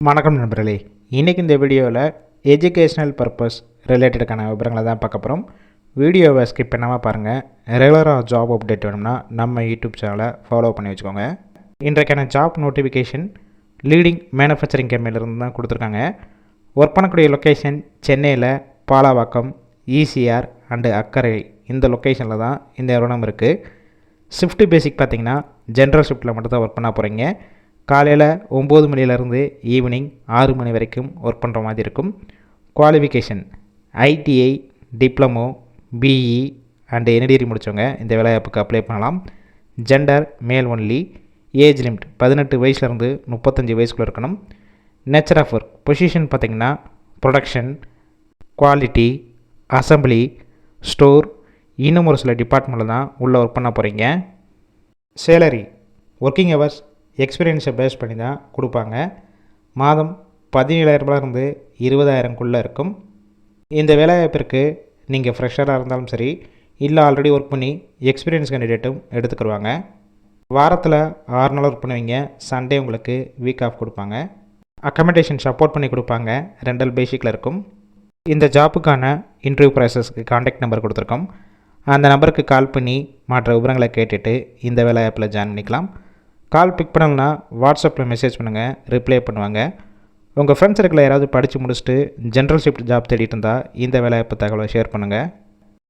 வணக்கம் நண்பர்களே, இன்றைக்கி இந்த வீடியோவில் எஜுகேஷ்னல் பர்பஸ் ரிலேட்டடுக்கான விவரங்களை தான் பார்க்க போகிறோம். வீடியோவை ஸ்கிப் பண்ணாமல் பாருங்கள். ரெகுலராக ஜாப் அப்டேட் வேணும்னா நம்ம யூடியூப் சேனலை ஃபாலோ பண்ணி வச்சுக்கோங்க. இன்றைக்கான ஜாப் நோட்டிஃபிகேஷன் லீடிங் மேனுஃபேக்சரிங் கம்பெனிலேருந்து தான் கொடுத்துருக்காங்க. ஒர்க் பண்ணக்கூடிய லொக்கேஷன் சென்னையில் பாலாவாக்கம், ஈசிஆர் அண்டு அக்கரை இந்த லொக்கேஷனில் தான் இந்த நிறுவனம் இருக்குது. ஷிஃப்ட்டு பேசிக் பார்த்திங்கன்னா ஜென்ரல் ஷிஃப்ட்டில் மட்டும் தான் ஒர்க் பண்ண போகிறீங்க. காலையில் 9 மணிலேருந்து ஈவினிங் 6 மணி வரைக்கும் ஒர்க் பண்ணுற மாதிரி இருக்கும். Qualification ITI, diploma, BE and என்டிகிரி முடித்தவங்க இந்த வேலைவாய்ப்புக்கு அப்ளை பண்ணலாம். ஜெண்டர் மேல் ஒன்லி. ஏஜ் லிமிட் 18 வயசுலேருந்து 35 வயசுக்குள்ளே இருக்கணும். நேச்சர் ஆஃப் ஒர்க் பொசிஷன் பார்த்திங்கன்னா ப்ரொடக்ஷன், குவாலிட்டி, அசம்பிளி, ஸ்டோர் இன்னும் ஒரு சில டிபார்ட்மெண்ட்டில் தான் உள்ளே ஒர்க் பண்ண போகிறீங்க. சேலரி ஒர்க்கிங் ஹவர்ஸ் எக்ஸ்பீரியன்ஸை பேஸ் பண்ணி தான் கொடுப்பாங்க. மாதம் 17,000 20,000 இருக்கும். இந்த வேலைவாய்ப்பிற்கு நீங்கள் ஃப்ரெஷராக இருந்தாலும் சரி, இல்லை ஆல்ரெடி ஒர்க் பண்ணி எக்ஸ்பீரியன்ஸ் கேண்டிடேட்டும் எடுத்துக்கிடுவாங்க. வாரத்தில் 6 நாள் ஒர்க் பண்ணுவீங்க. சண்டே உங்களுக்கு வீக் ஆஃப் கொடுப்பாங்க. அக்கமடேஷன் சப்போர்ட் பண்ணி கொடுப்பாங்க. ரெண்டல் பேசிக்கில் இருக்கும். இந்த ஜாப்புக்கான இன்டர்வியூ ப்ராசஸ்க்கு கான்டாக்ட் நம்பர் கொடுத்துருக்கோம். அந்த நம்பருக்கு கால் பண்ணி மற்ற விவரங்களை கேட்டுட்டு இந்த வேலைவாய்ப்பில் ஜாயின் பண்ணிக்கலாம். கால் பிக் பண்ணலன்னா வாட்ஸ்அப்பில் மெசேஜ் பண்ணுங்கள், ரிப்ளை பண்ணுவாங்க. உங்கள் ஃப்ரெண்ட்ஸ் சர்க்கிளில் யாராவது படித்து முடிச்சுட்டு ஜென்ரல் ஷிஃப்ட் ஜாப் தேடிட்டு இருந்தால் இந்த வேலைவாய்ப்பு தகவலை ஷேர் பண்ணுங்கள்.